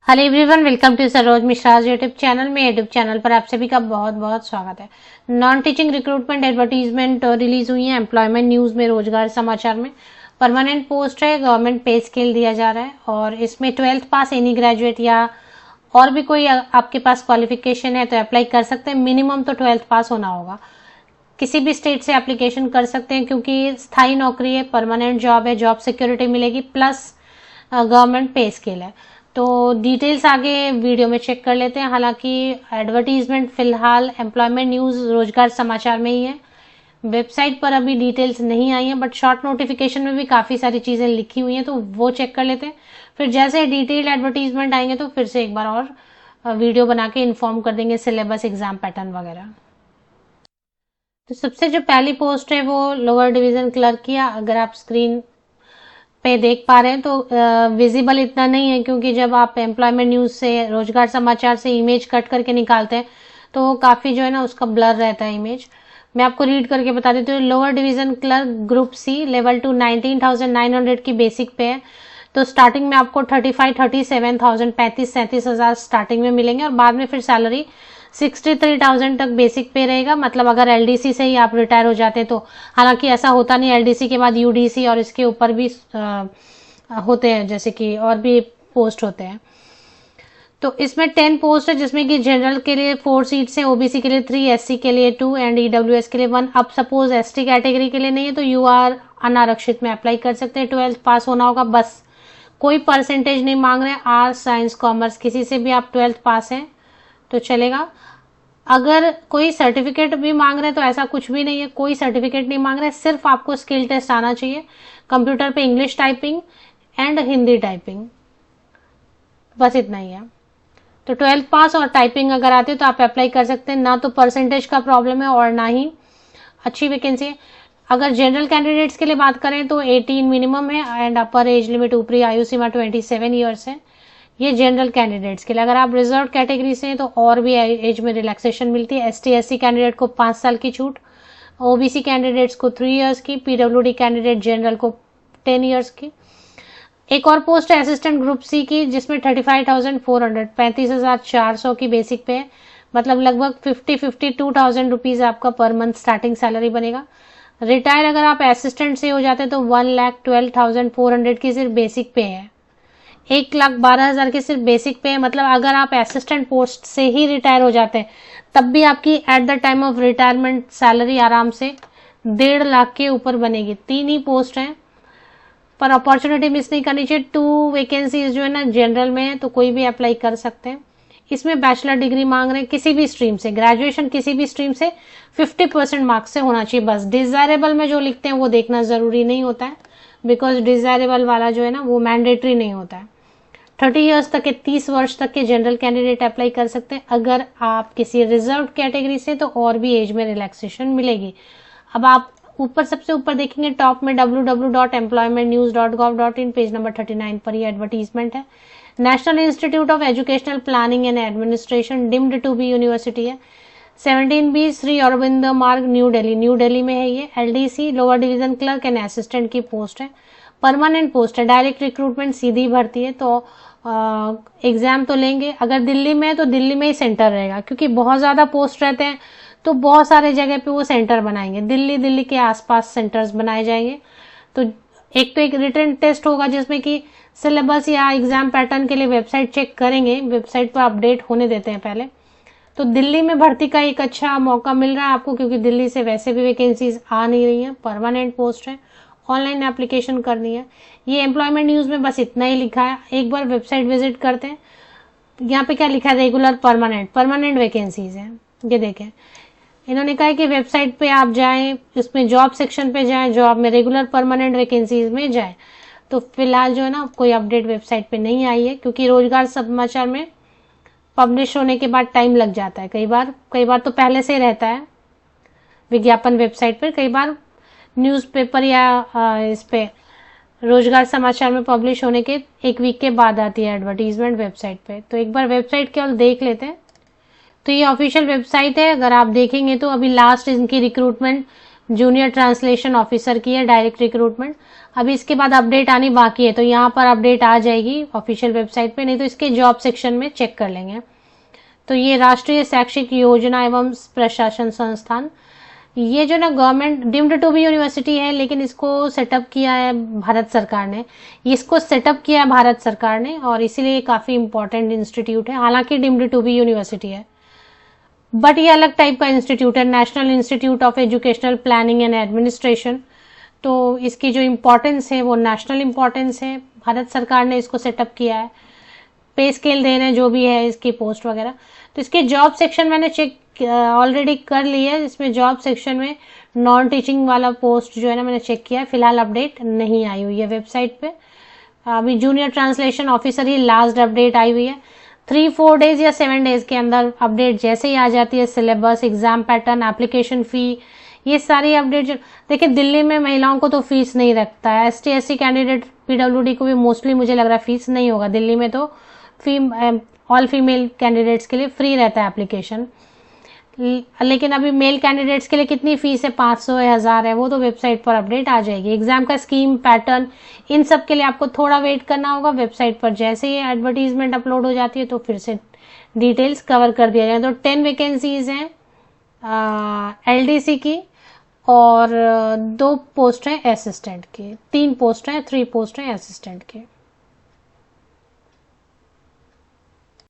Hello everyone, welcome to Saroj Mishra YouTube channel में। YouTube channel पर आप सभी का बहुत बहुत स्वागत है। Non teaching recruitment advertisement release हुई है एम्प्लॉयमेंट न्यूज में, रोजगार समाचार में। परमानेंट पोस्ट है, गवर्नमेंट पे स्केल दिया जा रहा है और इसमें 12th पास एनी ग्रेजुएट या और भी कोई आपके पास क्वालिफिकेशन है तो अप्लाई कर सकते हैं। मिनिमम तो 12th पास होना होगा। किसी भी स्टेट से एप्लीकेशन कर सकते हैं क्योंकि स्थायी नौकरी है, परमानेंट जॉब है, जॉब सिक्योरिटी मिलेगी, प्लस गवर्नमेंट पे स्केल है। तो डिटेल्स आगे वीडियो में चेक कर लेते हैं। हालांकि एडवर्टीजमेंट फिलहाल एम्प्लॉयमेंट न्यूज रोजगार समाचार में ही है, वेबसाइट पर अभी डिटेल्स नहीं आई हैं, बट शॉर्ट नोटिफिकेशन में भी काफ़ी सारी चीज़ें लिखी हुई हैं तो वो चेक कर लेते हैं। फिर जैसे डिटेल एडवर्टीजमेंट आएंगे तो फिर से एक बार और वीडियो बना के इन्फॉर्म कर देंगे, सिलेबस, एग्जाम पैटर्न वगैरह। तो सबसे जो पहली पोस्ट है वो लोअर डिवीजन क्लर्क की है। अगर आप स्क्रीन पे देख पा रहे हैं तो विजिबल इतना नहीं है क्योंकि जब आप एम्प्लॉयमेंट न्यूज से, रोजगार समाचार से इमेज कट करके निकालते हैं तो काफी जो है ना उसका ब्लर रहता है इमेज। मैं आपको रीड करके बता देती हूँ। Lower division clerk group C level 2 19,900 की बेसिक पे है। तो स्टार्टिंग में आपको 37,000 35,000 स्टार्टिंग में मिलेंगे और बाद में फिर सैलरी 63,000 तक बेसिक पे रहेगा। मतलब अगर एलडीसी से ही आप रिटायर हो जाते तो, हालांकि ऐसा होता नहीं, एलडीसी के बाद यूडीसी और इसके ऊपर भी होते हैं, जैसे कि और भी पोस्ट होते हैं। तो इसमें 10 पोस्ट है जिसमें कि जनरल के लिए 4 सीट्स हैं, ओबीसी के लिए 3, एससी के लिए 2 एंड ईडब्ल्यूएस के लिए 1। अब सपोज एसटी कैटेगरी के लिए नहीं है तो यू आर अनारक्षित में अप्लाई कर सकते हैं। 12th पास होना होगा बस, कोई परसेंटेज नहीं मांग रहे हैं। आर्ट्स, साइंस, कॉमर्स किसी से भी आप 12th पास हैं तो चलेगा। अगर कोई सर्टिफिकेट भी मांग रहे हैं तो ऐसा कुछ भी नहीं है, कोई सर्टिफिकेट नहीं मांग रहे, सिर्फ आपको स्किल टेस्ट आना चाहिए कंप्यूटर पे, English typing and Hindi typing, बस इतना ही है। तो 12th पास और टाइपिंग अगर आते तो आप अप्लाई कर सकते हैं। ना तो परसेंटेज का प्रॉब्लम है और ना ही अच्छी वैकेंसी है। अगर जनरल कैंडिडेट्स के लिए बात करें तो 18 मिनिमम है एंड अपर एज लिमिट, ऊपरी आयु सीमा 27 ईयर्स है। ये जनरल कैंडिडेट्स के लिए। अगर आप रिजर्व कैटेगरी से हैं तो और भी एज में रिलैक्सेशन मिलती है। एसटी एससी कैंडिडेट को 5 साल की छूट, ओबीसी कैंडिडेट्स को 3 इयर्स की, पीडब्ल्यूडी कैंडिडेट जनरल को 10 इयर्स की। एक और पोस्ट है असिस्टेंट ग्रुप सी की जिसमें 35,400 35,400 की बेसिक पे है। मतलब लगभग 52,000 रुपीज आपका पर मंथ स्टार्टिंग सैलरी बनेगा। रिटायर अगर आप असिस्टेंट से हो जाते हैं तो 1,12,400 की सिर्फ बेसिक पे है। 1,12,000 की सिर्फ बेसिक पे है। मतलब अगर आप असिस्टेंट पोस्ट से ही रिटायर हो जाते हैं तब भी आपकी at the time of retirement salary आराम से 1.5 लाख के ऊपर बनेगी। 3 ही पोस्ट हैं पर अपॉर्चुनिटी मिस नहीं करनी चाहिए। 2 वैकेंसीज जो है ना जनरल में है तो कोई भी अप्लाई कर सकते हैं। इसमें बैचलर डिग्री मांग रहे हैं किसी भी स्ट्रीम से, ग्रेजुएशन किसी भी स्ट्रीम से 50% मार्क्स से होना चाहिए बस। डिजायरेबल में जो लिखते हैं वो देखना जरूरी नहीं होता है, बिकॉज डिजायरेबल वाला जो है ना वो मैंडेटरी नहीं होता है। 30 ईयर्स तक के, 30 वर्ष तक के जनरल कैंडिडेट अप्लाई कर सकते हैं। अगर आप किसी रिजर्व कैटेगरी से तो और भी एज में रिलैक्सेशन मिलेगी। अब आप ऊपर, सबसे ऊपर देखेंगे टॉप में www.employmentnews.gov.in, पेज नंबर 39 पर ये एडवर्टीजमेंट है। National institute of educational planning and administration, deemed to be university है। 17B श्री अरविंद मार्ग, न्यू दिल्ली, न्यू दिल्ली में है ये। LDC lower division clerk and assistant की पोस्ट है। परमानेंट पोस्ट है, डायरेक्ट रिक्रूटमेंट, सीधी भर्ती है। तो एग्जाम तो लेंगे। अगर दिल्ली में है तो दिल्ली में ही सेंटर रहेगा क्योंकि बहुत ज्यादा पोस्ट रहते हैं तो बहुत सारे जगह पे वो सेंटर बनाएंगे। दिल्ली के आसपास सेंटर्स बनाए जाएंगे। तो एक रिटन टेस्ट होगा जिसमें कि सिलेबस या एग्जाम पैटर्न के लिए वेबसाइट चेक करेंगे, वेबसाइट पर अपडेट होने देते हैं पहले। तो दिल्ली में भर्ती का एक अच्छा मौका मिल रहा है आपको क्योंकि दिल्ली से वैसे भी वैकेंसीज आ नहीं रही हैं। परमानेंट पोस्ट है, ऑनलाइन एप्लीकेशन करनी है। ये एम्प्लॉयमेंट न्यूज में बस इतना ही लिखा है, एक बार वेबसाइट विजिट करते हैं। यहाँ पे क्या लिखा है, रेगुलर परमानेंट वैकेंसीज है। ये देखें, इन्होंने कहा है कि वेबसाइट पे आप जाएं, इसमें जॉब सेक्शन पे जाएं, जॉब में रेगुलर परमानेंट वैकेंसीज में जाएं। तो फिलहाल जो है ना कोई अपडेट वेबसाइट पे नहीं आई है क्योंकि रोजगार समाचार में पब्लिश होने के बाद टाइम लग जाता है। कई बार तो पहले से ही रहता है विज्ञापन वेबसाइट पर, कई बार न्यूज़पेपर या इस पे रोजगार समाचार में पब्लिश होने के 1 वीक के बाद आती है एडवर्टीजमेंट वेबसाइट पे। तो एक बार वेबसाइट केवल देख लेते हैं। तो ये ऑफिशियल वेबसाइट है। अगर आप देखेंगे तो अभी लास्ट इनकी रिक्रूटमेंट जूनियर ट्रांसलेशन ऑफिसर की है डायरेक्ट रिक्रूटमेंट। अभी इसके बाद अपडेट आनी बाकी है, तो यहाँ पर अपडेट आ जाएगी ऑफिशियल वेबसाइट पे, नहीं तो इसके जॉब सेक्शन में चेक कर लेंगे। तो ये राष्ट्रीय शैक्षिक योजना एवं प्रशासन संस्थान, ये जो ना government deemed to be university है, लेकिन इसको सेटअप किया है भारत सरकार ने। इसको सेटअप किया है भारत सरकार ने और इसीलिए काफी इंपॉर्टेंट इंस्टीट्यूट है। हालांकि डीम्ड टू बी यूनिवर्सिटी है, बट ये अलग टाइप का इंस्टीट्यूट है, national institute of educational planning and administration. तो इसकी जो इम्पोर्टेंस है वो नेशनल इम्पोर्टेंस है, भारत सरकार ने इसको सेटअप किया है। पे स्केल दे रहे हैं जो भी है इसकी पोस्ट वगैरह। तो इसके जॉब सेक्शन मैंने चेक ऑलरेडी कर लिया है। इसमें जॉब सेक्शन में नॉन टीचिंग वाला पोस्ट जो है ना मैंने चेक किया है, फिलहाल अपडेट नहीं आई हुई है वेबसाइट पे। अभी जूनियर ट्रांसलेशन ऑफिसर ही लास्ट अपडेट आई हुई है। 3-4 डेज या 7 डेज के अंदर अपडेट जैसे ही आ जाती है, syllabus, exam pattern, application fee, ये सारी अपडेट जो देखिए दिल्ली में महिलाओं को तो फीस नहीं रखता है। ST SC कैंडिडेट PWD को भी मोस्टली मुझे लग रहा है फीस नहीं होगा दिल्ली में, तो ऑल फीमेल कैंडिडेट्स के लिए फ्री रहता है एप्लीकेशन। लेकिन अभी मेल कैंडिडेट्स के लिए कितनी फीस है, 500 है, 1000 है, वो तो वेबसाइट पर अपडेट आ जाएगी। एग्जाम का स्कीम, पैटर्न, इन सब के लिए आपको थोड़ा वेट करना होगा। वेबसाइट पर जैसे ही एडवर्टीजमेंट अपलोड हो जाती है तो फिर से डिटेल्स कवर कर दिया जाए। तो 10 वैकेंसीज हैं LDC की और 2 पोस्ट हैं असिस्टेंट की, 3 पोस्ट हैं, 3 पोस्ट हैं असिस्टेंट के।